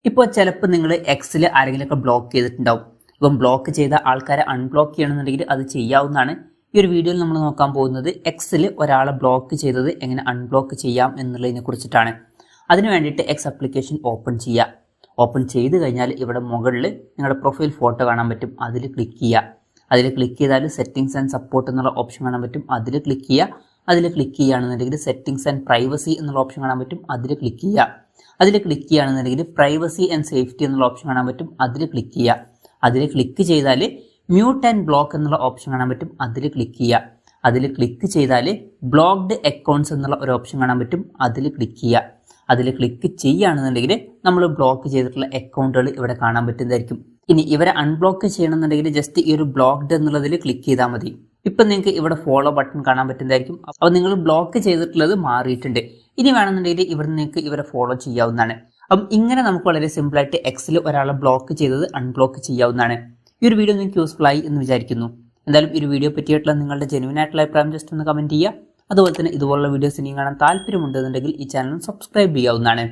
ഇപ്പോൾ ചിലപ്പോൾ നിങ്ങൾ എക്സിൽ ആരെങ്കിലുമൊക്കെ ബ്ലോക്ക് ചെയ്തിട്ടുണ്ടാവും. ഇപ്പം ബ്ലോക്ക് ചെയ്ത ആൾക്കാരെ അൺബ്ലോക്ക് ചെയ്യണമെന്നുണ്ടെങ്കിൽ അത് ചെയ്യാവുന്നതാണ്. ഈ ഒരു വീഡിയോയിൽ നമ്മൾ നോക്കാൻ പോകുന്നത് എക്സിൽ ഒരാളെ ബ്ലോക്ക് ചെയ്തത് എങ്ങനെ അൺബ്ലോക്ക് ചെയ്യാം എന്നുള്ളതിനെ കുറിച്ചിട്ടാണ്. അതിന് വേണ്ടിയിട്ട് എക്സ് ആപ്ലിക്കേഷൻ ഓപ്പൺ ചെയ്യുക. ഓപ്പൺ ചെയ്ത് കഴിഞ്ഞാൽ ഇവിടെ മുകളിൽ നിങ്ങളുടെ പ്രൊഫൈൽ ഫോട്ടോ കാണാൻ പറ്റും, അതിൽ ക്ലിക്ക് ചെയ്യുക. അതിൽ ക്ലിക്ക് ചെയ്താൽ സെറ്റിംഗ്സ് ആൻഡ് സപ്പോർട്ട് എന്നുള്ള ഓപ്ഷൻ കാണാൻ പറ്റും, അതിൽ ക്ലിക്ക് ചെയ്യുക. അതിൽ ക്ലിക്ക് ചെയ്യുകയാണെന്നുണ്ടെങ്കിൽ സെറ്റിംഗ്സ് ആൻഡ് പ്രൈവസി എന്നുള്ള ഓപ്ഷൻ കാണാൻ പറ്റും, അതിൽ ക്ലിക്ക് ചെയ്യുക. അതിൽ ക്ലിക്ക് ചെയ്യുകയാണെന്നുണ്ടെങ്കിൽ പ്രൈവസി ആൻഡ് സേഫ്റ്റി എന്നുള്ള ഓപ്ഷൻ കാണാൻ പറ്റും, അതിൽ ക്ലിക്ക് ചെയ്യുക. അതിൽ ക്ലിക്ക് ചെയ്താൽ മ്യൂട്ട് ആൻഡ് ബ്ലോക്ക് എന്നുള്ള ഓപ്ഷൻ കാണാൻ പറ്റും, അതിൽ ക്ലിക്ക് ചെയ്യുക. അതിൽ ക്ലിക്ക് ചെയ്താൽ ബ്ലോക്ക്ഡ് അക്കൗണ്ട്സ് എന്നുള്ള ഒരു ഓപ്ഷൻ കാണാൻ പറ്റും, അതിൽ ക്ലിക്ക് ചെയ്യുക. അതിൽ ക്ലിക്ക് ചെയ്യുകയാണെന്നുണ്ടെങ്കിൽ നമ്മൾ ബ്ലോക്ക് ചെയ്തിട്ടുള്ള അക്കൗണ്ടുകൾ ഇവിടെ കാണാൻ പറ്റുന്നതായിരിക്കും. ഇനി ഇവരെ അൺബ്ലോക്ക് ചെയ്യണമെന്നുണ്ടെങ്കിൽ ജസ്റ്റ് ഈ ഒരു ബ്ലോക്ക്ഡ് എന്നുള്ളതിൽ ക്ലിക്ക് ചെയ്താൽ മതി. ഇപ്പം നിങ്ങൾക്ക് ഇവിടെ ഫോളോ ബട്ടൺ കാണാൻ പറ്റുന്നതായിരിക്കും. അപ്പോൾ നിങ്ങൾ ബ്ലോക്ക് ചെയ്തിട്ടുള്ളത് മാറിയിട്ടുണ്ട്. ഇനി വേണമെന്നുണ്ടെങ്കിൽ ഇവിടെ നിങ്ങൾക്ക് ഇവരെ ഫോളോ ചെയ്യാവുന്നതാണ്. അപ്പം ഇങ്ങനെ നമുക്ക് വളരെ സിമ്പിളായിട്ട് എക്സിൽ ഒരാളെ ബ്ലോക്ക് ചെയ്തത് അൺബ്ലോക്ക് ചെയ്യാവുന്നതാണ്. ഈ ഒരു വീഡിയോ നിങ്ങൾക്ക് യൂസ്ഫുൾ ആയി എന്ന് വിചാരിക്കുന്നു. എന്തായാലും ഈ ഒരു വീഡിയോ പറ്റിയിട്ടുള്ള നിങ്ങളുടെ ജെന്യുവൻ ആയിട്ടുള്ള അഭിപ്രായം ജസ്റ്റ് ഒന്ന് കമൻറ്റ് ചെയ്യുക. അതുപോലെ തന്നെ ഇതുപോലുള്ള വീഡിയോസ് ഇനിയും കാണാൻ താല്പര്യമുണ്ടെന്നുണ്ടെങ്കിൽ ഈ ചാനൽ സബ്സ്ക്രൈബ് ചെയ്യാവുന്നതാണ്.